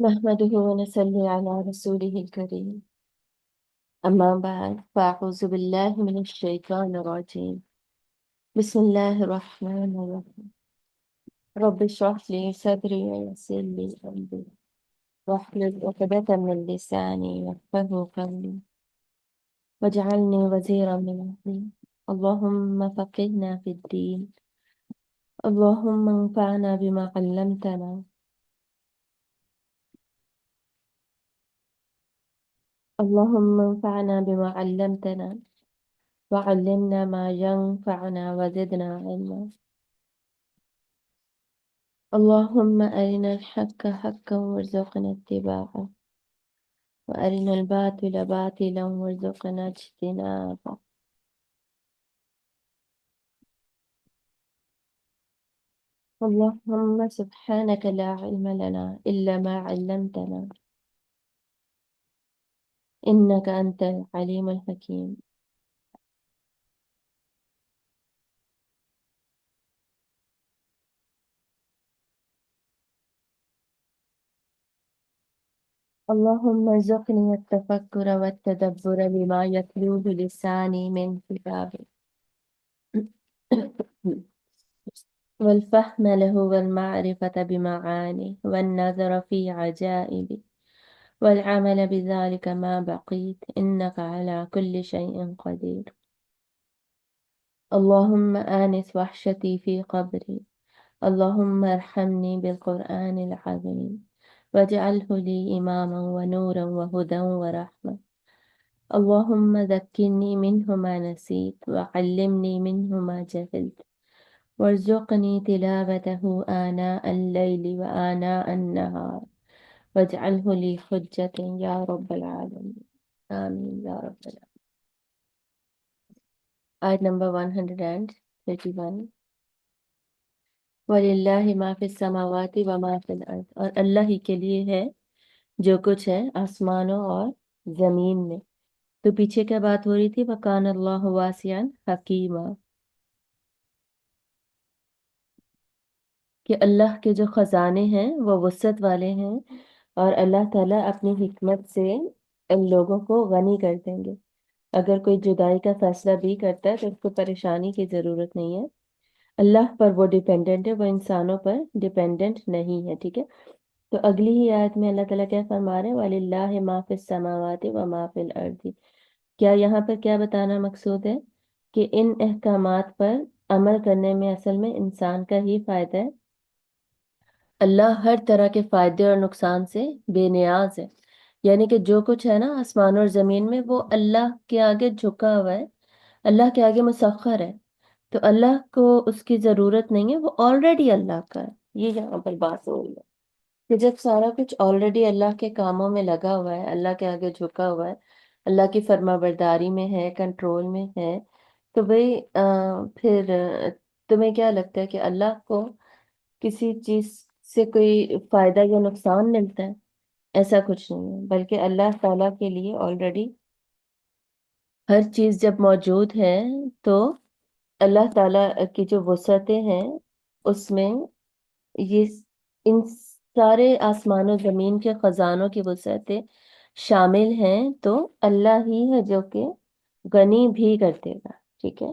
نحمده ونصلي على رسوله الكريم. أما بعد فأعوذ بالله من الشيطان الرجيم. بسم الله الرحمن الرحيم. رب اشرح لي صدري ويسر لي أمري واحلل عقدة من لساني يفقهوا قولي واجعلني وزيرا من أهلي. اللهم فقهنا في الدين. اللهم انفعنا بما علمتنا. اللهم انفعنا بما علمتنا وعلمنا ما ينفعنا وزدنا علما. اللهم أرنا الحق حقا وارزقنا اتباعه وأرنا الباطل باطلا وارزقنا اجتنابه. اللهم سبحانك لا علم لنا إلا ما علمتنا إنك أنت العليم الحكيم. اللهم ارزقني التفكر والتدبر لما يتلوه لساني من كتابك والفهم له والمعرفة بمعاني والنظر في عجائبه والعمل بذلك ما بقيت إنك على كل شيء قدير. اللهم آنس وحشتي في قبري. اللهم ارحمني بالقرآن العظيم واجعله لي إماما ونورا وهدى ورحمة. اللهم ذكرني منه ما نسيت وعلمني منه ما جهلت وارزقني تلاوته آناء الليل وآناء النهار واجعله لي حجة يا رب العالمين. آمين يا رب العالمين. آیت نمبر 131. وَلِلَّهِ مَا فِي السَّمَاوَاتِ وَمَا فِي الْأَرْضِ، اور اللہ ہی کے لیے ہے جو کچھ ہے آسمانوں اور زمین میں. تو پیچھے کیا بات ہو رہی تھی؟ وَكَانَ اللَّهُ وَاسِعًا حَكِيمًا، کہ اللہ کے جو خزانے ہیں وہ وسعت والے ہیں اور اللہ تعالیٰ اپنی حکمت سے ان لوگوں کو غنی کر دیں گے. اگر کوئی جدائی کا فیصلہ بھی کرتا ہے تو اس کو پریشانی کی ضرورت نہیں ہے. اللہ پر وہ ڈیپینڈنٹ ہے، وہ انسانوں پر ڈیپینڈنٹ نہیں ہے. ٹھیک ہے، تو اگلی ہی آیت میں اللہ تعالیٰ کیا فرما رہے ہیں؟ وَلِلَّهِ مَا فِي السَّمَاوَاتِ وَمَا فِي الْأَرْضِ. کیا یہاں پر کیا بتانا مقصود ہے؟ کہ ان احکامات پر عمل کرنے میں اصل میں انسان کا ہی فائدہ ہے. اللہ ہر طرح کے فائدے اور نقصان سے بے نیاز ہے. یعنی کہ جو کچھ ہے نا آسمان اور زمین میں وہ اللہ کے آگے جھکا ہوا ہے، اللہ کے آگے مسخر ہے. تو اللہ کو اس کی ضرورت نہیں ہے، وہ آلریڈی اللہ کا ہے. یہ یہاں پر بات ہو رہی ہے کہ جب سارا کچھ آلریڈی اللہ کے کاموں میں لگا ہوا ہے، اللہ کے آگے جھکا ہوا ہے، اللہ کی فرما برداری میں ہے، کنٹرول میں ہے، تو بھئی پھر تمہیں کیا لگتا ہے کہ اللہ کو کسی چیز سے کوئی فائدہ یا نقصان ملتا ہے؟ ایسا کچھ نہیں ہے، بلکہ اللہ تعالیٰ کے لیے آلریڈی ہر چیز جب موجود ہے تو اللہ تعالیٰ کی جو وسعتیں ہیں اس میں یہ ان سارے آسمان و زمین کے خزانوں کی وسعتیں شامل ہیں. تو اللہ ہی ہے جو کہ غنی بھی کر دے گا. ٹھیک ہے،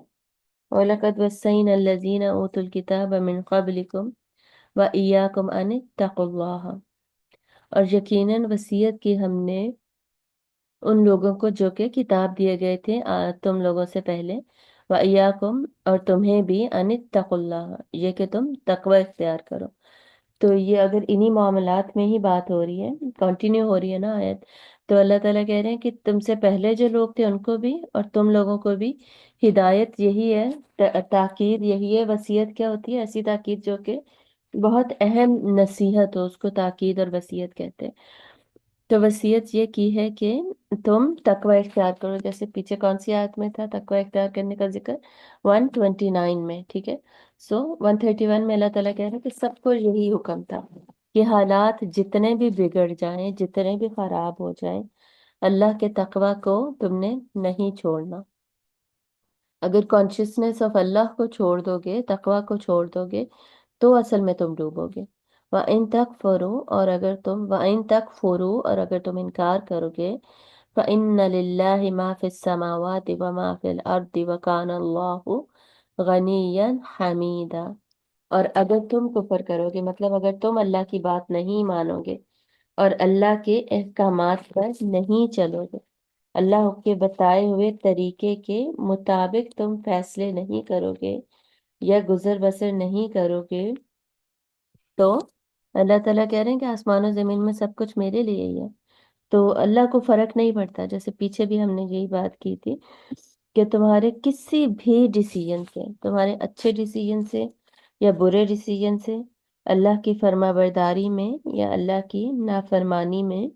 وَلَقَدْ وَصَّيْنَا الَّذِينَ أُوتُوا الْكِتَابَ مِنْ قَبْلِكُمْ وَإِيَّاكُمْ أَنِ اتَّقُوا اللَّهَ، اور یقیناً وصیت کی ہم نے ان لوگوں کو جو کہ کتاب دیے گئے تھے تم لوگوں سے پہلے، وَإِيَّاكُمْ، اور تمہیں بھی، أَنِ اتَّقُوا اللَّهَ، یہ کہ تم تقوی اختیار کرو. تو یہ اگر انہی معاملات میں ہی بات ہو رہی ہے، کنٹینیو ہو رہی ہے نا آیت، تو اللہ تعالیٰ کہہ رہے ہیں کہ تم سے پہلے جو لوگ تھے ان کو بھی اور تم لوگوں کو بھی ہدایت یہی ہے، تاکید یہی ہے. وصیت کیا ہوتی ہے؟ ایسی تاکید جو کہ بہت اہم نصیحت ہو، اس کو تاکید اور وصیت کہتے ہیں. تو وصیت یہ کی ہے کہ تم تقوی اختیار کرو، جیسے پیچھے کون سی آیت میں تھا تقوی اختیار کرنے کا ذکر؟ 129 میں. ٹھیک ہے، سو 131 میں اللہ تعالیٰ کہہ رہے ہیں کہ سب کو یہی حکم تھا کہ حالات جتنے بھی بگڑ جائیں، جتنے بھی خراب ہو جائیں، اللہ کے تقوی کو تم نے نہیں چھوڑنا. اگر کانشیسنیس آف اللہ کو چھوڑ دو گے، تقوی کو چھوڑ دو گے، تو اصل میں تم ڈوبو گے. وَإِن تَكْفُرُوا اور اگر تم انکار کرو گے فَإِنَّ لِلَّهِ مَا فِي السَّمَاوَاتِ وَمَا فِي الْأَرْضِ وَكَانَ اللَّهُ غَنِيًّا حَمِيدًا۔ اور اگر تم کفر کرو گے مطلب اگر تم اللہ کی بات نہیں مانو گے اور اللہ کے احکامات پر نہیں چلو گے، اللہ کے بتائے ہوئے طریقے کے مطابق تم فیصلے نہیں کرو گے یا گزر بسر نہیں کرو گے، تو اللہ تعالیٰ کہہ رہے ہیں کہ آسمان و زمین میں سب کچھ میرے لیے ہی ہے، تو اللہ کو فرق نہیں پڑتا۔ جیسے پیچھے بھی ہم نے یہی بات کی تھی کہ تمہارے کسی بھی ڈیسیجن سے، تمہارے اچھے ڈیسیجن سے یا برے ڈیسیجن سے، اللہ کی فرما برداری میں یا اللہ کی نافرمانی میں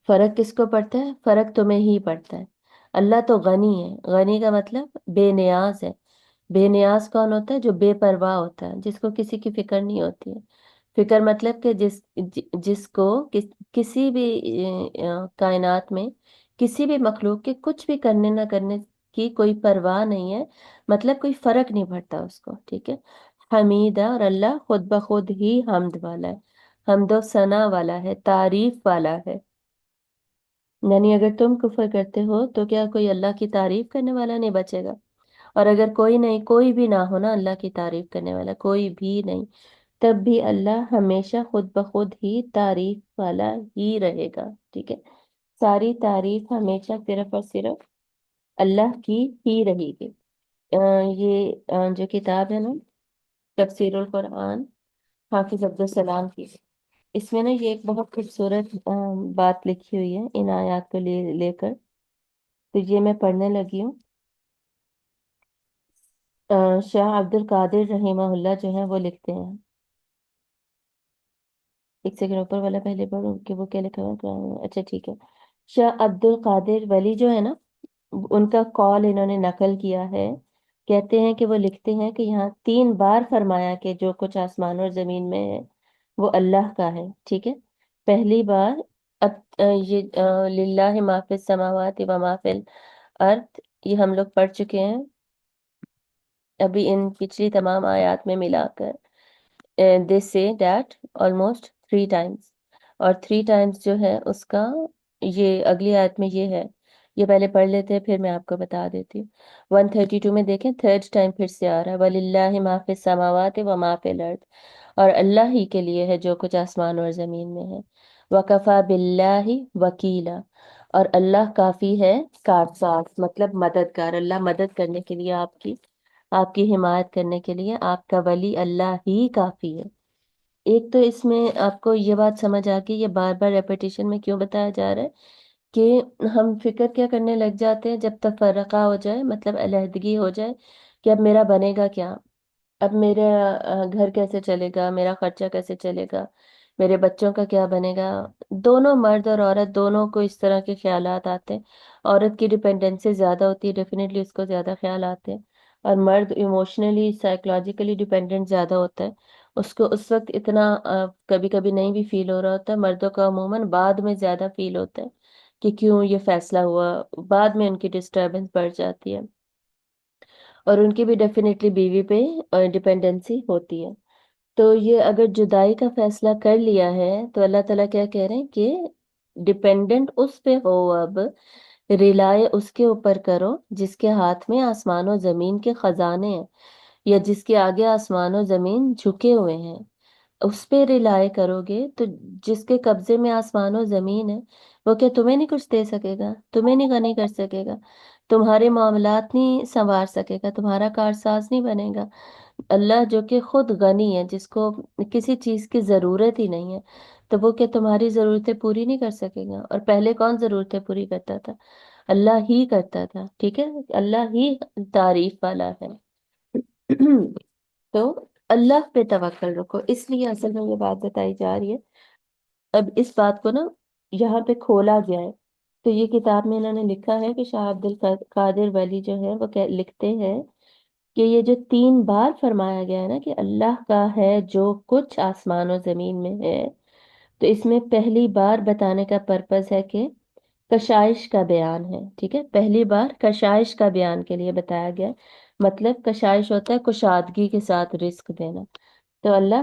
فرق کس کو پڑتا ہے؟ فرق تمہیں ہی پڑتا ہے۔ اللہ تو غنی ہے، غنی کا مطلب بے نیاز ہے۔ بے نیاز کون ہوتا ہے؟ جو بے پرواہ ہوتا ہے، جس کو کسی کی فکر نہیں ہوتی ہے۔ فکر مطلب کہ جس کو کسی بھی کائنات میں کسی بھی مخلوق کے کچھ بھی کرنے نہ کرنے کی کوئی پرواہ نہیں ہے، مطلب کوئی فرق نہیں پڑتا اس کو، ٹھیک ہے۔ حمید ہے، اور اللہ خود بخود ہی حمد والا ہے، حمد و ثنا والا ہے، تعریف والا ہے۔ یعنی اگر تم کفر کرتے ہو تو کیا کوئی اللہ کی تعریف کرنے والا نہیں بچے گا؟ اور اگر کوئی بھی نہ ہو نا اللہ کی تعریف کرنے والا، کوئی بھی نہیں، تب بھی اللہ ہمیشہ خود بخود ہی تعریف والا ہی رہے گا، ٹھیک ہے۔ ساری تعریف ہمیشہ صرف اور صرف اللہ کی ہی رہے گی۔ یہ جو کتاب ہے نا، تفسیر القرآن، حافظ عبدالسلام کی، اس میں نا یہ ایک بہت خوبصورت بات لکھی ہوئی ہے ان آیات کو لے کر، تو یہ میں پڑھنے لگی ہوں۔ شاہ عبد القادر رحمہ اللہ جو ہے وہ لکھتے ہیں، ایک سیکنڈ اوپر والا پہلے پڑھوں کہ وہ کیا لکھا ہوا ہے؟ اچھا ٹھیک ہے۔ شاہ عبد القادر ولی جو ہے نا، ان کا قول انہوں نے نقل کیا ہے، کہتے ہیں کہ وہ لکھتے ہیں کہ یہاں 3 بار فرمایا کہ جو کچھ آسمان اور زمین میں ہے وہ اللہ کا ہے، ٹھیک ہے۔ پہلی بار یہ للہ ما فی السماوات و ما فی الارض، یہ ہم لوگ پڑھ چکے ہیں ابھی ان پچھلی تمام آیات میں ملا کر۔ they say that almost 3 times، اور 3 times جو ہے اس کا یہ اگلی آیت میں یہ ہے، یہ پہلے پڑھ لیتے ہیں پھر میں آپ کو بتا دیتی ہوں۔ 132 میں دیکھیں، 3rd ٹائم پھر سے آ رہا ہے، وَلِلَّهِ مَا فِي السَّمَاوَاتِ وَمَا فِي الْأَرْضِ، اور اللہ ہی کے لیے ہے جو کچھ آسمان اور زمین میں ہے۔ وَكَفَى بِاللَّهِ وَكِيلًا، اور اللہ کافی ہے کارساز، مطلب مددگار، اللہ مدد کرنے کے لیے آپ کی حمایت کرنے کے لیے آپ کا ولی اللہ ہی کافی ہے۔ ایک تو اس میں آپ کو یہ بات سمجھ آ گئی، یہ بار بار ریپیٹیشن میں کیوں بتایا جا رہا ہے کہ ہم فکر کیا کرنے لگ جاتے ہیں جب تفرقہ ہو جائے، مطلب علیحدگی ہو جائے، کہ اب میرا بنے گا کیا، اب میرا گھر کیسے چلے گا، میرا خرچہ کیسے چلے گا، میرے بچوں کا کیا بنے گا۔ دونوں مرد اور عورت دونوں کو اس طرح کے خیالات آتے ہیں۔ عورت کی ڈیپینڈنسی زیادہ ہوتی ہے، ڈیفینیٹلی اس کو زیادہ خیال آتے ہیں، اور مرد ایموشنلی سائیکولوجیکلی ڈیپینڈنٹ زیادہ ہوتا ہے، اس کو اس وقت اتنا کبھی کبھی نہیں بھی فیل ہو رہا ہوتا ہے۔ مردوں کا عموماً بعد میں زیادہ فیل ہوتا ہے کہ کیوں یہ فیصلہ ہوا، بعد میں ان کی ڈسٹربنس بڑھ جاتی ہے، اور ان کی بھی ڈیفینیٹلی بیوی پہ ڈیپینڈنسی ہوتی ہے۔ تو یہ اگر جدائی کا فیصلہ کر لیا ہے تو اللہ تعالیٰ کیا کہہ رہے ہیں کہ ڈیپینڈنٹ اس پہ ہو، اب ریلائے اس کے اوپر کرو جس کے ہاتھ میں آسمان و زمین کے خزانے ہیں، یا جس کے آگے آسمان و زمین جھکے ہوئے ہیں، اس پہ ریلائے کرو گے تو جس کے قبضے میں آسمان و زمین ہے وہ کیا تمہیں نہیں کچھ دے سکے گا، تمہیں نہیں غنی کر سکے گا، تمہارے معاملات نہیں سنوار سکے گا، تمہارا کارساز نہیں بنے گا۔ اللہ جو کہ خود غنی ہے، جس کو کسی چیز کی ضرورت ہی نہیں ہے، تو وہ کہ تمہاری ضرورتیں پوری نہیں کر سکے گا۔ اور پہلے کون ضرورتیں پوری کرتا تھا؟ اللہ ہی کرتا تھا، ٹھیک ہے، اللہ ہی تعریف والا ہے۔ تو اللہ پہ توکل رکھو، اس لیے اصل میں یہ بات بتائی جا رہی ہے۔ اب اس بات کو نا یہاں پہ کھولا گیا ہے، تو یہ کتاب میں انہوں نے لکھا ہے کہ شاہ عبد القادر ولی جو ہے وہ لکھتے ہیں کہ یہ جو 3 بار فرمایا گیا ہے نا کہ اللہ کا ہے جو کچھ آسمان و زمین میں ہے، تو اس میں پہلی بار بتانے کا پرپس ہے کہ کشائش کا بیان ہے، ٹھیک ہے، پہلی بار کشائش کا بیان کے لیے بتایا گیا ہے۔ مطلب کشائش ہوتا ہے کشادگی کے ساتھ رزق دینا، تو اللہ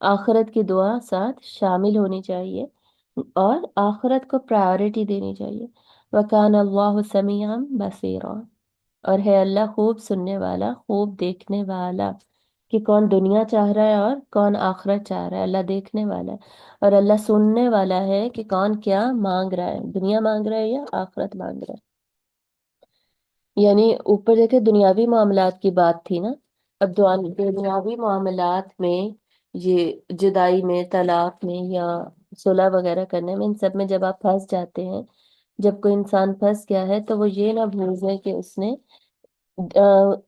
آخرت کی دعا ساتھ شامل ہونی چاہیے اور آخرت کو پرائیورٹی دینی چاہیے. وَكَانَ اللَّهُ سَمِيعًا بَصِيرًا، اور ہے اللہ خوب سننے والا، خوب دیکھنے والا، کہ کون دنیا چاہ رہا ہے اور کون آخرت چاہ رہا ہے. اللہ دیکھنے والا ہے اور اللہ سننے والا ہے کہ کون کیا مانگ رہا ہے، دنیا مانگ رہا ہے یا آخرت مانگ رہا ہے. یعنی اوپر دیکھے دنیاوی معاملات کی بات تھی نا، اب دنیاوی معاملات میں یہ جدائی میں، طلاق میں یا صلح وغیرہ کرنے میں، ان سب میں جب آپ پھنس جاتے ہیں، جب کوئی انسان پھنس گیا ہے تو وہ یہ نہ بھول جائے کہ اس نے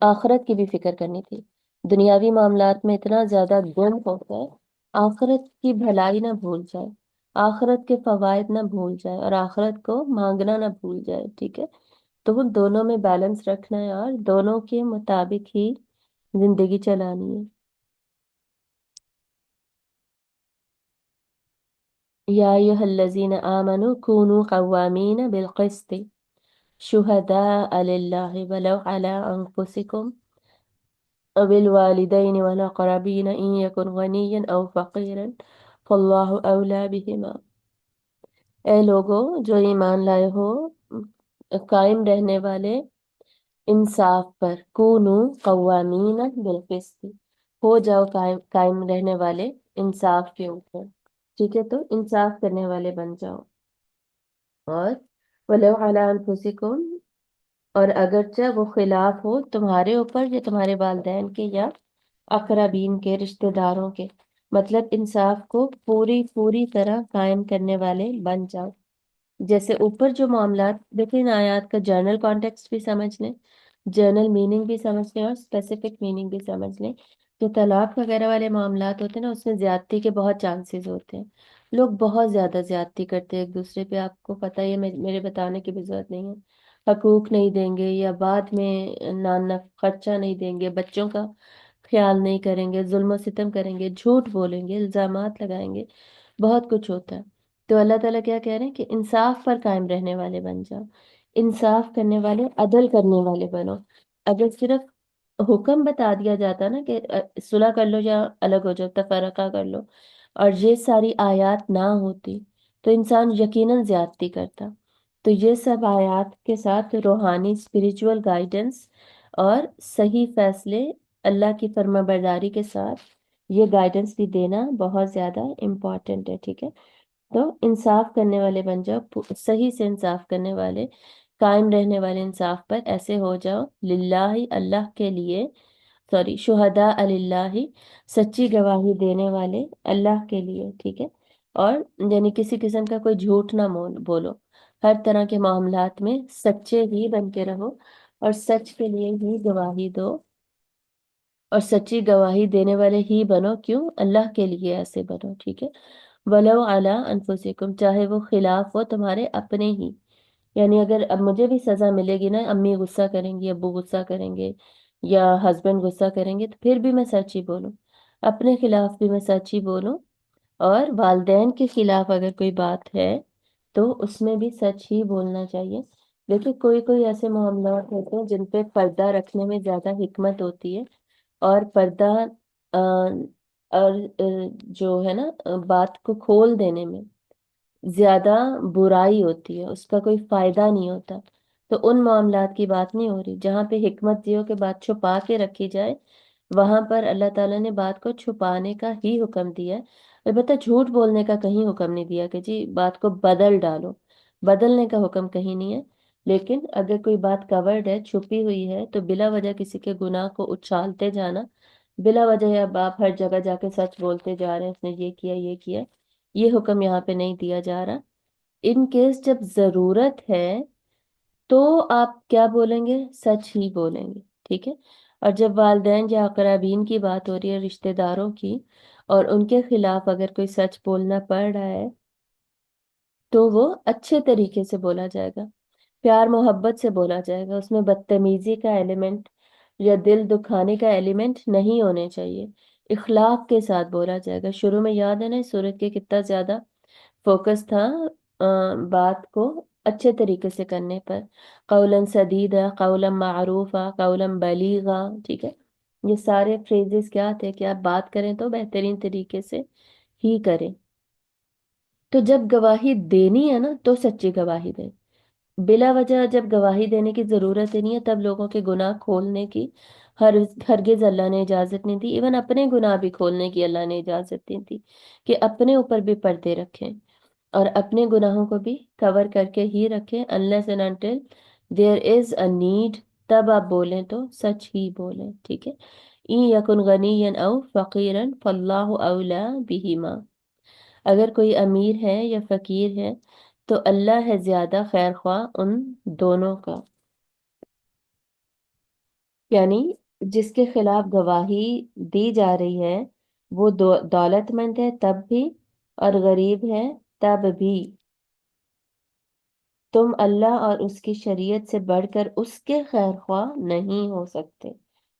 آخرت کی بھی فکر کرنی تھی. دنیاوی معاملات میں اتنا زیادہ گم ہوتا ہے، آخرت کی بھلائی نہ بھول جائے، آخرت کے فوائد نہ بھول جائے اور آخرت کو مانگنا نہ بھول جائے. ٹھیک ہے، تو وہ دونوں میں بیلنس رکھنا ہے اور دونوں کے مطابق ہی زندگی چلانی ہے. یا ایھا الذین آمنوا کونوا قوامین بالقسط شہداء للہ ولو علی انفسکم او الوالدین والاقربین ان یکن غنیا او فقیرا فاللہ اولی بہما. اے لوگو جو ایمان لائے ہو، قائم رہنے والے انصاف پر، کونو قوامین بالقسط، ہو جاؤ قائم رہنے والے انصاف کے اوپر. ٹھیک ہے، تو انصاف کرنے والے بن جاؤ. اور ولو علی انفسکم، اور اگرچہ وہ خلاف ہو تمہارے اوپر یا تمہارے والدین کے یا اقربین کے، رشتہ داروں کے، مطلب انصاف کو پوری پوری طرح قائم کرنے والے بن جاؤ. جیسے اوپر جو معاملات دیکھیں، ان آیات کا جرنل کانٹیکسٹ بھی سمجھ لیں، جرنل میننگ بھی سمجھ لیں اور اسپیسیفک میننگ بھی سمجھ لیں. جو طلاق وغیرہ والے معاملات ہوتے ہیں نا، اس میں زیادتی کے بہت چانسز ہوتے ہیں. لوگ بہت زیادہ زیادتی کرتے ہیں ایک دوسرے پہ، آپ کو پتہ ہی ہے، میرے بتانے کی بھی ضرورت نہیں ہے. حقوق نہیں دیں گے یا بعد میں نانا خرچہ نہیں دیں گے، بچوں کا خیال نہیں کریں گے، ظلم و ستم کریں گے، جھوٹ بولیں گے، الزامات لگائیں گے، بہت کچھ ہوتا ہے. تو اللہ تعالیٰ کیا کہہ رہے ہیں کہ انصاف پر قائم رہنے والے بن جاؤ، انصاف کرنے والے، عدل کرنے والے بنو. اگر صرف حکم بتا دیا جاتا نا کہ صلح کر لو یا الگ ہو جاؤ، تفرقہ کر لو، اور یہ ساری آیات نہ ہوتی تو انسان یقیناً زیادتی کرتا. تو یہ سب آیات کے ساتھ روحانی اسپریچول گائیڈنس اور صحیح فیصلے اللہ کی فرما برداری کے ساتھ یہ گائیڈنس بھی دینا بہت زیادہ امپورٹنٹ ہے. ٹھیک ہے، تو انصاف کرنے والے بن جاؤ، صحیح سے انصاف کرنے والے، قائم رہنے والے انصاف پر ایسے ہو جاؤ، للہ اللہ کے لیے، سوری شہداء للہ، سچی گواہی دینے والے اللہ کے لیے. ٹھیک ہے، اور یعنی کسی قسم کا کوئی جھوٹ نہ بولو، ہر طرح کے معاملات میں سچے ہی بن کے رہو اور سچ کے لیے ہی گواہی دو اور سچی گواہی دینے والے ہی بنو. کیوں؟ اللہ کے لیے ایسے بنو. ٹھیک ہے، ولو علی انفسکم، چاہے وہ خلاف ہو تمہارے اپنے ہی. یعنی اگر اب مجھے بھی سزا ملے گی نا، امی غصہ کریں گی، ابو غصہ کریں گے یا ہسبینڈ غصہ کریں گے، تو پھر بھی میں سچ ہی بولوں، اپنے خلاف بھی میں سچ ہی بولوں. اور والدین کے خلاف اگر کوئی بات ہے تو اس میں بھی سچ ہی بولنا چاہیے. دیکھیں کوئی کوئی ایسے معاملات ہوتے ہیں جن پہ پردہ رکھنے میں زیادہ حکمت ہوتی ہے، اور پردہ آ، اور جو ہے نا بات کو کھول دینے میں زیادہ برائی ہوتی ہے، اس کا کوئی فائدہ نہیں ہوتا. تو ان معاملات کی بات نہیں ہو رہی. جہاں پہ حکمت یہ ہو کہ بات چھپا کے رکھی جائے، وہاں پر اللہ تعالیٰ نے بات کو چھپانے کا ہی حکم دیا ہے. البتہ جھوٹ بولنے کا کہیں حکم نہیں دیا کہ جی بات کو بدل ڈالو، بدلنے کا حکم کہیں نہیں ہے. لیکن اگر کوئی بات کورڈ ہے، چھپی ہوئی ہے، تو بلا وجہ کسی کے گناہ کو اچھالتے جانا، بلا وجہ اب آپ ہر جگہ جا کے سچ بولتے جا رہے ہیں اس نے یہ کیا یہ کیا، یہ حکم یہاں پہ نہیں دیا جا رہا. ان کیس جب ضرورت ہے تو آپ کیا بولیں گے؟ سچ ہی بولیں گے. ٹھیک ہے، اور جب والدین یا اقربین کی بات ہو رہی ہے، رشتہ داروں کی، اور ان کے خلاف اگر کوئی سچ بولنا پڑ رہا ہے تو وہ اچھے طریقے سے بولا جائے گا، پیار محبت سے بولا جائے گا. اس میں بدتمیزی کا ایلیمنٹ یا دل دکھانے کا ایلیمنٹ نہیں ہونے چاہیے. اخلاق کے ساتھ بولا جائے گا. شروع میں یاد ہے نا اس سورت کے کتنا زیادہ فوکس تھا بات کو اچھے طریقے سے کرنے پر، قولا سدیدا، قولا معروفا، قولا بلیغا. ٹھیک ہے، یہ سارے فریزز کیا تھے کہ آپ بات کریں تو بہترین طریقے سے ہی کریں. تو جب گواہی دینی ہے نا تو سچی گواہی دیں. بلا وجہ جب گواہی دینے کی ضرورت ہی نہیں ہے تب لوگوں کے گناہ کھولنے کی ہرگز اللہ نے اجازت نہیں دی. ایون اپنے گناہ بھی کھولنے کی اللہ نے اجازت نہیں دی کہ اپنے اوپر بھی پردے رکھیں اور اپنے گناہوں کو بھی کور کر کے ہی رکھیں. unless and until there is a need تب آپ بولیں تو سچ ہی بولیں. ٹھیک ہے. این یکن غنیا او فقیرا فاللہ اولا بہما. اگر کوئی امیر ہے یا فقیر ہے تو اللہ ہے زیادہ خیر خواہ ان دونوں کا. یعنی جس کے خلاف گواہی دی جا رہی ہے وہ دولت مند ہے تب بھی اور غریب ہے تب بھی. تم اللہ اور اس کی شریعت سے بڑھ کر اس کے خیر خواہ نہیں ہو سکتے.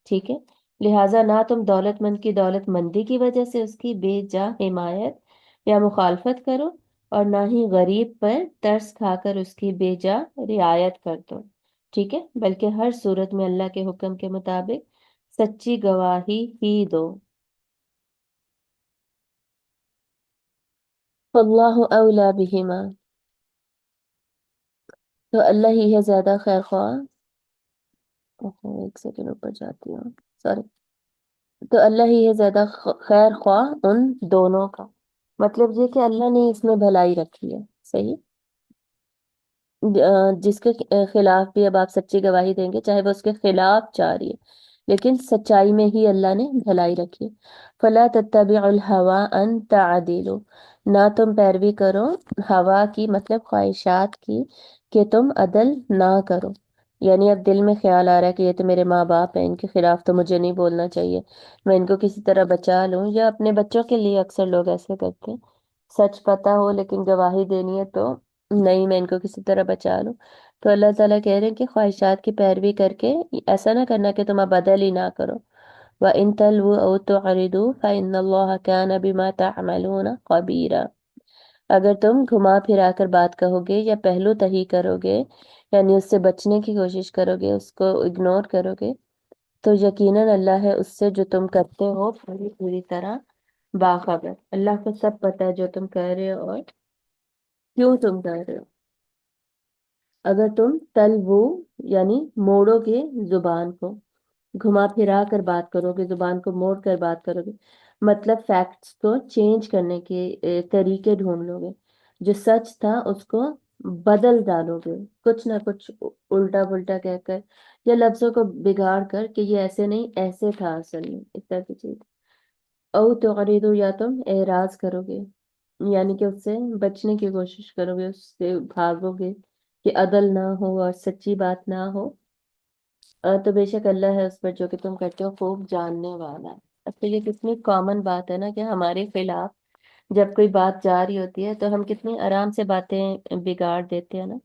ٹھیک ہے. لہٰذا نہ تم دولت مند کی دولت مندی کی وجہ سے اس کی بے جا حمایت یا مخالفت کرو اور نہ ہی غریب پر ترس کھا کر اس کی بے جا رعایت کر دو. ٹھیک ہے. بلکہ ہر صورت میں اللہ کے حکم کے مطابق سچی گواہی ہی دو. اللہ اولا بہما. تو اللہ ہی ہے زیادہ خیر خواہ. ایک سیکنڈ اوپر جاتی ہوں. سوری. تو اللہ ہی ہے زیادہ خیر خواہ ان دونوں کا. مطلب یہ کہ اللہ نے اس میں بھلائی رکھی ہے. صحیح. جس کے خلاف بھی اب آپ سچی گواہی دیں گے چاہے وہ اس کے خلاف جا رہی ہے لیکن سچائی میں ہی اللہ نے بھلائی رکھی. فلا تتبعوا الہوا ان تعدلوا. نہ تم پیروی کرو ہوا کی مطلب خواہشات کی کہ تم عدل نہ کرو. یعنی اب دل میں خیال آ رہا ہے کہ یہ تو میرے ماں باپ ہیں ان کے خلاف تو مجھے نہیں بولنا چاہیے میں ان کو کسی طرح بچا لوں. یا اپنے بچوں کے لیے اکثر لوگ ایسے کرتے ہیں سچ پتا ہو لیکن گواہی دینی ہے تو نہیں میں ان کو کسی طرح بچا لوں. تو اللہ تعالیٰ کہہ رہے ہیں کہ خواہشات کی پیروی کر کے ایسا نہ کرنا کہ تم اب عدل ہی نہ کرو. وَإِن تَلْوُوا أَوْ تُعْرِضُوا فَإِنَّ اللَّهَ كَانَ بِمَا تَعْمَلُونَ خَبِيرًا. اگر تم گھما پھرا کر بات کہو گے یا پہلو تہی کرو گے یعنی اس سے بچنے کی کوشش کرو گے اس کو اگنور کرو گے تو یقیناً اللہ ہے اس سے جو تم کرتے ہو پوری پوری طرح باخبر. اللہ کو سب پتہ ہے جو تم کر رہے ہو اور کیوں تم کر رہے ہو. اگر تم تلوو یعنی موڑو گے زبان کو گھما پھرا کر بات کرو گے زبان کو موڑ کر بات کرو گے مطلب فیکٹس کو چینج کرنے کے طریقے ڈھونڈ لو گے. جو سچ تھا اس کو بدل ڈالو گے کچھ نہ کچھ الٹا پلٹا کہہ کر یا لفظوں کو بگاڑ کر کہ یہ ایسے نہیں ایسے تھا اصل میں اس طرح کی چیز. او تعریدو یا تم اعراض کرو گے یعنی کہ اس سے بچنے کی کوشش کرو گے اس سے بھاگو گے کہ عدل نہ ہو اور سچی بات نہ ہو. تو بے شک اللہ ہے اس پر جو کہ تم کرتے ہو خوب جاننے والا ہے. اب تو یہ کتنی کامن بات ہے نا کہ ہمارے خلاف جب کوئی بات جا رہی ہوتی ہے تو ہم کتنی آرام سے باتیں بگاڑ دیتے ہیں نا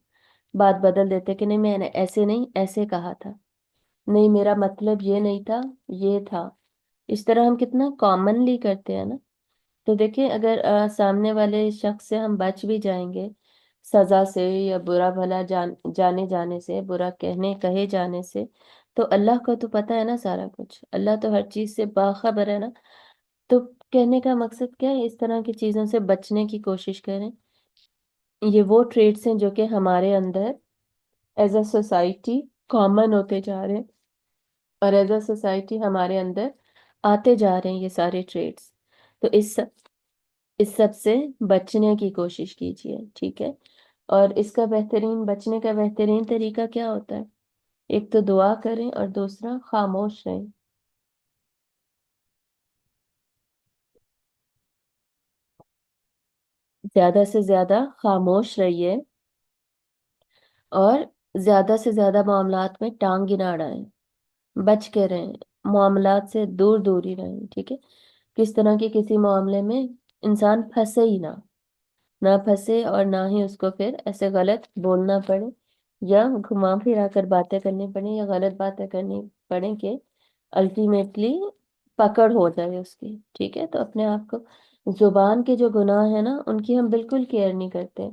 بات بدل دیتے کہ نہیں میں نے ایسے نہیں ایسے کہا تھا نہیں میرا مطلب یہ نہیں تھا یہ تھا. اس طرح ہم کتنا کامنلی کرتے ہیں نا. تو دیکھیں اگر سامنے والے شخص سے ہم بچ بھی جائیں گے سزا سے یا برا بھلا جانے جانے سے برا کہے جانے سے تو اللہ کو تو پتہ ہے نا سارا کچھ. اللہ تو ہر چیز سے باخبر ہے نا. تو کہنے کا مقصد کیا ہے اس طرح کی چیزوں سے بچنے کی کوشش کریں. یہ وہ ٹریٹس ہیں جو کہ ہمارے اندر ایز اے سوسائٹی کامن ہوتے جا رہے ہیں اور ایز اے سوسائٹی ہمارے اندر آتے جا رہے ہیں یہ سارے ٹریٹس. تو اس سب سے بچنے کی کوشش کیجیے. ٹھیک ہے. اور اس کا بچنے کا بہترین طریقہ کیا ہوتا ہے. ایک تو دعا کریں اور دوسرا خاموش رہیں. زیادہ سے زیادہ خاموش رہیے اور زیادہ سے زیادہ معاملات میں ٹانگ ہی نہ اڑائیں. بچ کے رہیں معاملات سے دور دور ہی رہیں. ٹھیک ہے. کس طرح کے کسی معاملے میں انسان پھنسے ہی نہ پھنسے اور نہ ہی اس کو پھر ایسے غلط بولنا پڑے یا گھما پھرا کر باتیں کرنی پڑیں یا غلط باتیں کرنی پڑیں کہ الٹیمیٹلی پکڑ ہو جائے اس کی. ٹھیک ہے. تو اپنے آپ کو زبان کے جو گناہ ہیں نا ان کی ہم بالکل کیئر نہیں کرتے.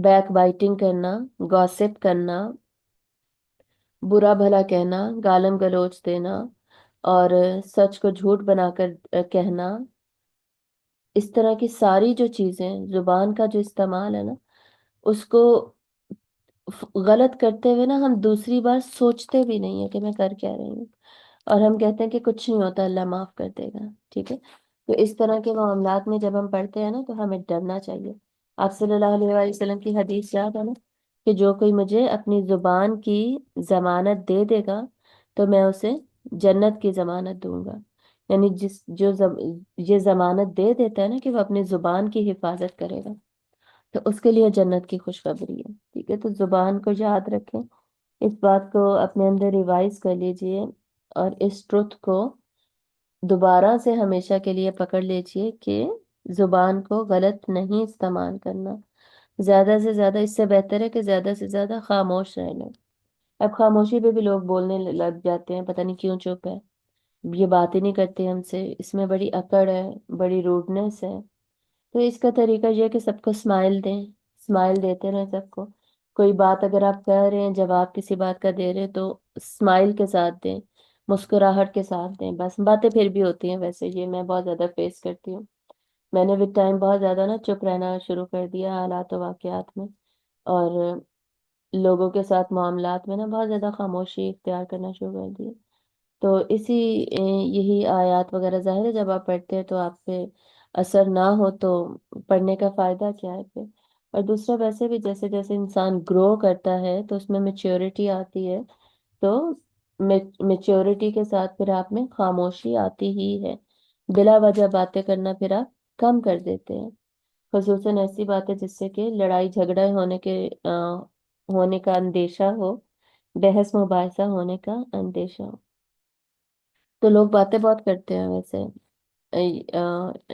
بیک بائٹنگ کرنا گاسپ کرنا برا بھلا کہنا، گالم گلوچ دینا، اور سچ کو جھوٹ بنا کر کہنا، اس طرح کی ساری جو چیزیں، زبان کا جو استعمال ہے نا، اس کو غلط کرتے ہوئے نا ہم دوسری بار سوچتے بھی نہیں ہے کہ میں کر کیا رہی ہوں، اور ہم کہتے ہیں کہ کچھ نہیں ہوتا، اللہ معاف کر دے گا، ٹھیک ہے؟ تو اس طرح کے معاملات میں جب ہم پڑھتے ہیں نا تو ہمیں ڈرنا چاہیے۔ آپ صلی اللہ علیہ وآلہ وسلم کی حدیث یاد ہے نا کہ جو کوئی مجھے اپنی زبان کی ضمانت دے دے گا تو میں اسے جنت کی ضمانت دوں گا، یعنی یہ ضمانت دے دیتا ہے نا کہ وہ اپنی زبان کی حفاظت کرے گا تو اس کے لیے جنت کی خوشخبری ہے، ٹھیک ہے؟ تو زبان کو یاد رکھیں، اس بات کو اپنے اندر ریوائز کر لیجئے، اور اس ٹروتھ کو دوبارہ سے ہمیشہ کے لیے پکڑ لیجئے کہ زبان کو غلط نہیں استعمال کرنا۔ زیادہ سے زیادہ، اس سے بہتر ہے کہ زیادہ سے زیادہ خاموش رہ لیں۔ اب خاموشی پہ بھی لوگ بولنے لگ جاتے ہیں، پتہ نہیں کیوں چپ ہے، یہ بات ہی نہیں کرتے ہم سے، اس میں بڑی اکڑ ہے، بڑی روڈنس ہے۔ تو اس کا طریقہ یہ ہے کہ سب کو اسمائل دیں، اسمائل دیتے رہیں سب کو۔ کوئی بات اگر آپ کہہ رہے ہیں، جواب کسی بات کا دے رہے ہیں تو اسمائل کے ساتھ دیں، مسکراہٹ کے ساتھ دیں، بس باتیں پھر بھی ہوتی ہیں، ویسے یہ میں بہت زیادہ فیس کرتی ہوں۔ میں نے ود ٹائم بہت زیادہ نا چپ رہنا شروع کر دیا حالات و واقعات میں، اور لوگوں کے ساتھ معاملات میں نا بہت زیادہ خاموشی اختیار کرنا شروع کر دی۔ تو یہی آیات وغیرہ ظاہر ہے جب آپ پڑھتے ہیں تو آپ پہ اثر نہ ہو تو پڑھنے کا فائدہ کیا ہے پھر؟ اور دوسرا ویسے بھی جیسے جیسے انسان گرو کرتا ہے تو اس میں میچیورٹی آتی ہے، تو میچیورٹی کے ساتھ پھر آپ میں خاموشی آتی ہی ہے، بلا وجہ باتیں کرنا پھر آپ کم کر دیتے ہیں، خصوصاً ایسی باتیں جس سے کہ لڑائی جھگڑا ہونے کا اندیشہ ہو، بحث مباحثہ ہونے کا اندیشہ ہو۔ تو لوگ باتیں بہت کرتے ہیں ویسے،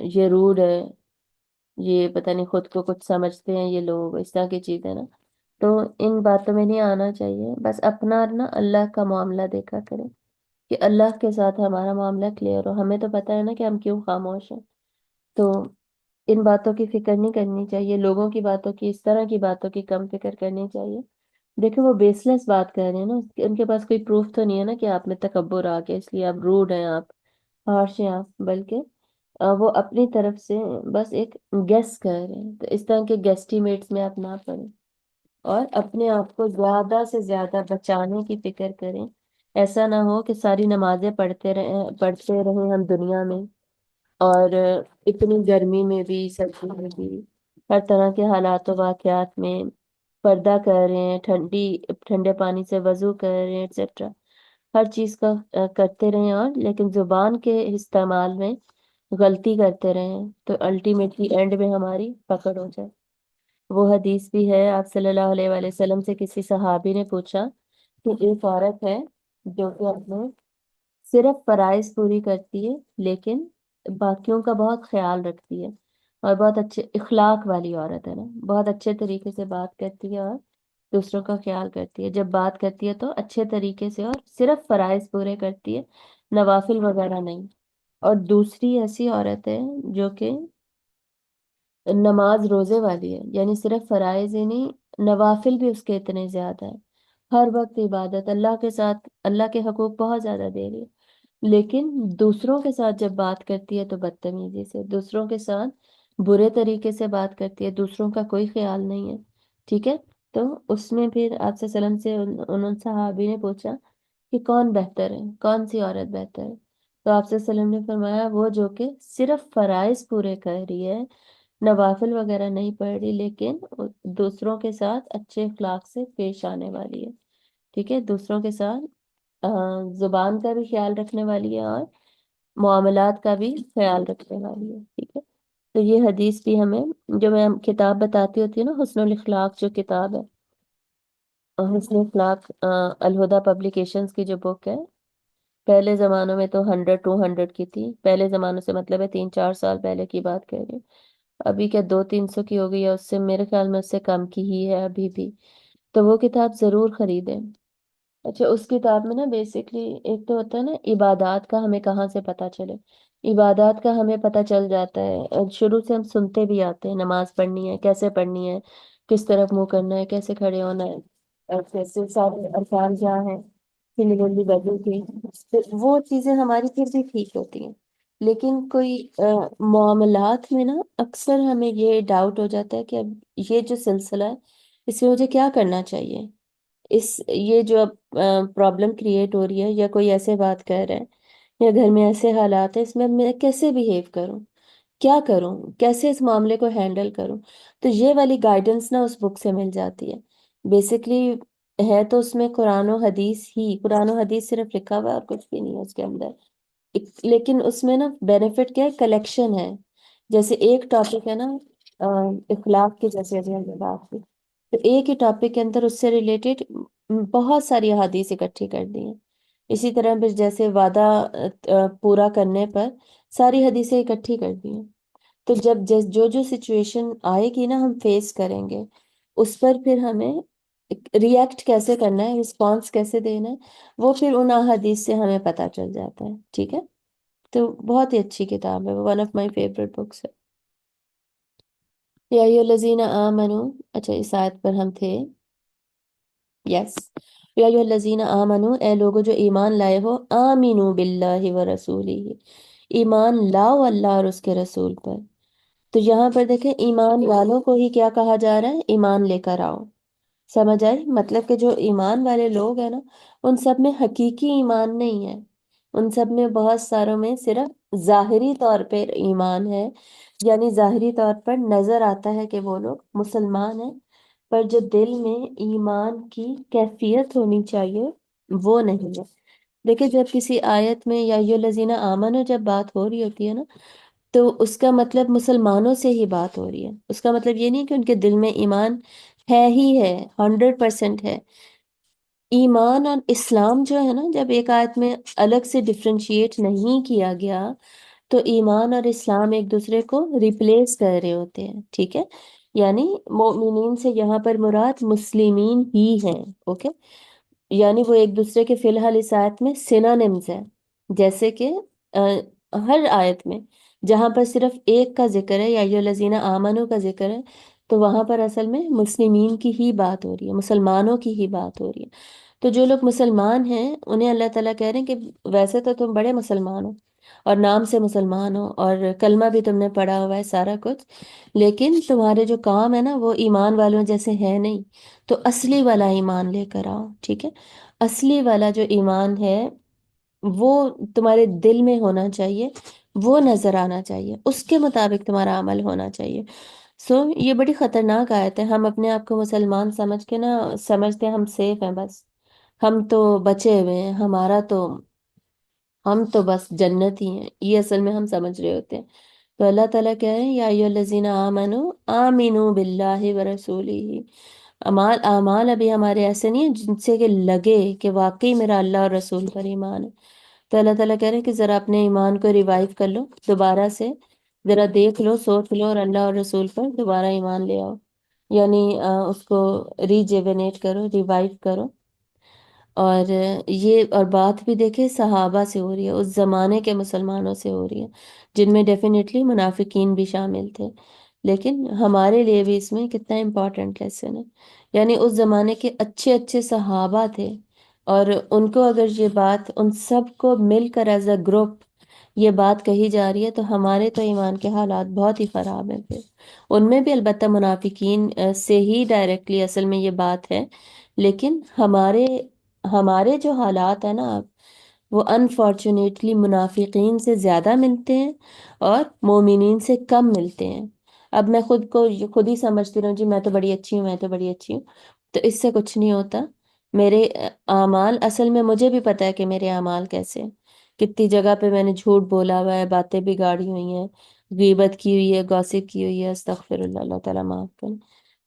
یہ روڈ ہے، یہ پتہ نہیں خود کو کچھ سمجھتے ہیں یہ لوگ، اس طرح کی چیزیں نا، تو ان باتوں میں نہیں آنا چاہیے۔ بس اپنا نا اللہ کا معاملہ دیکھا کریں کہ اللہ کے ساتھ ہمارا معاملہ کلیئر ہو، ہمیں تو پتہ ہے نا کہ ہم کیوں خاموش ہیں، تو ان باتوں کی فکر نہیں کرنی چاہیے، لوگوں کی باتوں کی، اس طرح کی باتوں کی کم فکر کرنی چاہیے۔ دیکھو وہ بیس لیس بات کر رہے ہیں نا، ان کے پاس کوئی پروف تو نہیں ہے نا کہ آپ میں تکبر آ گیا اس لیے آپ روڈ ہیں، آپ ہارش ہیں، آپ بلکہ وہ اپنی طرف سے بس ایک گیس کر رہے ہیں، تو اس طرح کے گیسٹیمیٹس میں آپ نہ پڑیں، اور اپنے آپ کو زیادہ سے زیادہ بچانے کی فکر کریں۔ ایسا نہ ہو کہ ساری نمازیں پڑھتے رہیں ہم دنیا میں، اور اتنی گرمی میں بھی، سردی میں بھی، ہر طرح کے حالات و واقعات میں پردہ کر رہے ہیں، ٹھنڈے پانی سے وضو کر رہے ہیں، ایٹسٹرا، ہر چیز کا کرتے رہیں، اور لیکن زبان کے استعمال میں غلطی کرتے رہیں تو الٹیمیٹلی اینڈ میں ہماری پکڑ ہو جائے۔ وہ حدیث بھی ہے، آپ صلی اللہ علیہ وآلہ وسلم سے کسی صحابی نے پوچھا کہ ایک عورت ہے جو کہ اپنے صرف فرائض پوری کرتی ہے لیکن باقیوں کا بہت خیال رکھتی ہے، اور بہت اچھے اخلاق والی عورت ہے نا، بہت اچھے طریقے سے بات کرتی ہے اور دوسروں کا خیال کرتی ہے، جب بات کرتی ہے تو اچھے طریقے سے، اور صرف فرائض پورے کرتی ہے، نوافل وغیرہ نہیں۔ اور دوسری ایسی عورت ہے جو کہ نماز روزے والی ہے، یعنی صرف فرائض ہی نہیں، نوافل بھی اس کے اتنے زیادہ ہیں، ہر وقت عبادت، اللہ کے ساتھ اللہ کے حقوق بہت زیادہ دے رہی ہے، لیکن دوسروں کے ساتھ جب بات کرتی ہے تو بدتمیزی سے، دوسروں کے ساتھ برے طریقے سے بات کرتی ہے، دوسروں کا کوئی خیال نہیں ہے، ٹھیک ہے؟ تو اس میں پھر آپ سے وسلم سے ان صحابی نے پوچھا کہ کون بہتر ہے، کون سی عورت بہتر ہے؟ تو آپ سے وسلم نے فرمایا وہ جو کہ صرف فرائض پورے کر رہی ہے، نوافل وغیرہ نہیں پڑھ رہی، لیکن دوسروں کے ساتھ اچھے اخلاق سے پیش آنے والی ہے، ٹھیک ہے؟ دوسروں کے ساتھ زبان کا بھی خیال رکھنے والی ہے، اور معاملات کا بھی خیال رکھنے والی ہے، ٹھیک ہے؟ تو یہ حدیث بھی ہمیں، جو میں کتاب بتاتی ہوتی ہوں نا، حسن الاخلاق جو کتاب ہے، حسن اخلاق الہدیٰ پبلیکیشنز کی جو بک ہے، پہلے زمانوں میں تو 100 200 کی تھی، پہلے زمانوں سے مطلب ہے 3 4 سال پہلے کی بات کر رہی ہوں، ابھی کیا 200 300 کی ہو گئی ہے، اس سے میرے خیال میں اس سے کم کی ہی ہے ابھی بھی، تو وہ کتاب ضرور خریدیں۔ اچھا، اس کتاب میں نا بیسکلی ایک تو ہوتا ہے نا عبادات کا ہمیں کہاں سے پتہ چلے، عبادات کا ہمیں پتہ چل جاتا ہے، اور شروع سے ہم سنتے بھی آتے ہیں، نماز پڑھنی ہے کیسے پڑھنی ہے، کس طرف منہ کرنا ہے، کیسے کھڑے ہونا ہے، اور کیسے سارے ارکان کیا ہیں، سملرلی بدل کے وہ چیزیں ہماری پھر بھی ٹھیک ہوتی ہیں، لیکن کوئی معاملات میں نا اکثر ہمیں یہ ڈاؤٹ ہو جاتا ہے کہ اب یہ جو سلسلہ ہے اس میں مجھے کیا کرنا چاہیے، یہ جو اب پرابلم کریٹ ہو رہی ہے یا کوئی ایسے بات کر رہا ہے یا گھر میں ایسے حالات ہیں، اس میں میں کیسے بیہیو کروں، کیا کروں، کیسے اس معاملے کو ہینڈل کروں. تو یہ والی گائیڈنس نا اس بک سے مل جاتی ہے. بیسکلی ہے تو اس میں قرآن و حدیث صرف لکھا ہوا ہے اور کچھ بھی نہیں ہے اس کے اندر. لیکن اس میں نا بینیفٹ کیا ہے، کلیکشن ہے. جیسے ایک ٹاپک ہے نا اخلاق کی، جیسے ابھی ہم نے بات کی، تو ایک ہی ٹاپک کے اندر اس سے ریلیٹڈ بہت ساری احادیث اکٹھی کر دی ہیں. اسی طرح پھر جیسے وعدہ پورا کرنے پر ساری حدیثیں اکٹھی کر دی ہیں. تو جو جو سچویشن آئے گی نا ہم فیس کریں گے، اس پر پھر ہمیں ریئیکٹ کیسے کرنا ہے، رسپانس کیسے دینا ہے، وہ پھر ان احادیث سے ہمیں پتہ چل جاتا ہے. ٹھیک ہے، تو بہت ہی اچھی کتاب ہے، one of my favourite books ہے. یا ایھا الذین آمنو، اچھا اس آیت پر ہم تھے. یس. یا ایھا الذین آمنو، اے لوگو جو ایمان لائے ہو، آمینو باللہ و رسولہ، ایمان لاؤ اللہ اور اس کے رسول پر. تو یہاں پر دیکھیں ایمان والوں کو ہی کیا کہا جا رہا ہے، ایمان لے کر آؤ. سمجھ آئی؟ مطلب کہ جو ایمان والے لوگ ہیں نا، ان سب میں حقیقی ایمان نہیں ہے، ان سب میں بہت ساروں میں صرف ظاہری طور پہ ایمان ہے. یعنی ظاہری طور پر نظر آتا ہے کہ وہ لوگ مسلمان ہیں، پر جو دل میں ایمان کی کیفیت ہونی چاہیے وہ نہیں ہے. دیکھیں جب کسی آیت میں یا ایھا الذین آمنو جب بات ہو رہی ہوتی ہے نا، تو اس کا مطلب مسلمانوں سے ہی بات ہو رہی ہے. اس کا مطلب یہ نہیں کہ ان کے دل میں ایمان ہے ہی ہے، 100% ہے. ایمان اور اسلام جو ہے نا، جب ایک آیت میں الگ سے ڈفرینشیٹ نہیں کیا گیا تو ایمان اور اسلام ایک دوسرے کو ریپلیس کر رہے ہوتے ہیں. ٹھیک ہے، یعنی مومنین سے یہاں پر مراد مسلمین ہی ہیں. اوکے، یعنی وہ ایک دوسرے کے فی الحال اس آیت میں سینونیمز ہیں. جیسے کہ ہر آیت میں جہاں پر صرف ایک کا ذکر ہے یا ایھا الذین آمنو کا ذکر ہے، تو وہاں پر اصل میں مسلمین کی ہی بات ہو رہی ہے، مسلمانوں کی ہی بات ہو رہی ہے. تو جو لوگ مسلمان ہیں انہیں اللہ تعالیٰ کہہ رہے ہیں کہ ویسے تو تم بڑے مسلمان ہو اور نام سے مسلمان ہو اور کلمہ بھی تم نے پڑھا ہوا ہے سارا کچھ، لیکن تمہارے جو کام ہے نا وہ ایمان والوں جیسے ہیں نہیں. تو اصلی والا ایمان لے کر آؤ. ٹھیک ہے، اصلی والا جو ایمان ہے وہ تمہارے دل میں ہونا چاہیے، وہ نظر آنا چاہیے، اس کے مطابق تمہارا عمل ہونا چاہیے. یہ بڑی خطرناک آیت ہے. ہم اپنے آپ کو مسلمان سمجھ کے نا سمجھتے ہیں ہم سیف ہیں، بس ہم تو بچے ہوئے ہیں، ہم تو بس جنت ہی ہیں، یہ اصل میں ہم سمجھ رہے ہوتے ہیں. تو اللہ تعالیٰ کیا ہے، یا ایھا الذین آمنو آمینو باللہ ورسولہ. اعمال ابھی ہمارے ایسے نہیں ہیں جن سے کہ لگے کہ واقعی میرا اللہ اور رسول پر ایمان ہے. تو اللہ تعالیٰ کہہ رہے ہیں کہ ذرا اپنے ایمان کو ریوائیو کر لو دوبارہ سے، ذرا دیکھ لو، سوچ لو اور اللہ اور رسول پر دوبارہ ایمان لے آؤ. یعنی اس کو ریجیونیٹ کرو، ریوائیو کرو. اور اور بات بھی دیکھے صحابہ سے ہو رہی ہے، اس زمانے کے مسلمانوں سے ہو رہی ہے جن میں ڈیفینیٹلی منافقین بھی شامل تھے. لیکن ہمارے لیے بھی اس میں کتنا امپورٹنٹ لیسن ہے. یعنی اس زمانے کے اچھے اچھے صحابہ تھے، اور ان کو اگر یہ بات ان سب کو مل کر ایز اے گروپ یہ بات کہی جا رہی ہے، تو ہمارے تو ایمان کے حالات بہت ہی خراب ہیں. پھر ان میں بھی البتہ منافقین سے ہی ڈائریکٹلی اصل میں یہ بات ہے، لیکن ہمارے جو حالات ہیں نا اب، وہ انفارچونیٹلی منافقین سے زیادہ ملتے ہیں اور مومنین سے کم ملتے ہیں. اب میں خود ہی سمجھتی رہوں جی میں تو بڑی اچھی ہوں، میں تو بڑی اچھی ہوں، تو اس سے کچھ نہیں ہوتا. میرے اعمال اصل میں مجھے بھی پتا ہے کہ میرے اعمال کیسے ہیں. کتنی جگہ پہ میں نے جھوٹ بولا ہوا ہے، باتیں بگاڑی ہوئی ہیں، غیبت کی ہوئی ہے، گوسپ کی ہوئی ہے، استغفر اللہ، اللہ تعالیٰ معاف کرے.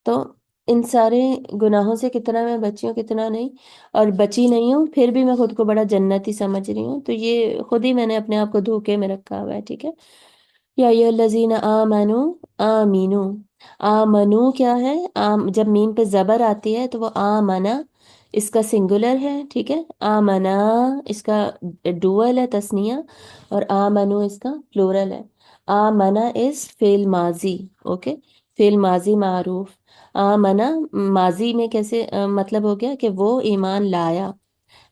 تو ان سارے گناہوں سے کتنا میں بچی ہوں کتنا نہیں، اور بچی نہیں ہوں پھر بھی میں خود کو بڑا جنتی سمجھ رہی ہوں. تو یہ خود ہی میں نے اپنے آپ کو دھوکے میں رکھا ہوا ہے. ٹھیک ہے، یا ایھا الذین آمنو آمینو. آمنو کیا ہے، جب میم پہ زبر آتی ہے تو وہ آمنا اس کا سنگولر ہے. ٹھیک ہے، آمنا اس کا ڈوئل ہے، تثنیہ، اور آمنو اس کا پلورل ہے. آمنا از فعل ماضی. اوکے، فعل ماضی معروف. آمنا ماضی میں کیسے مطلب ہو گیا کہ وہ ایمان لایا.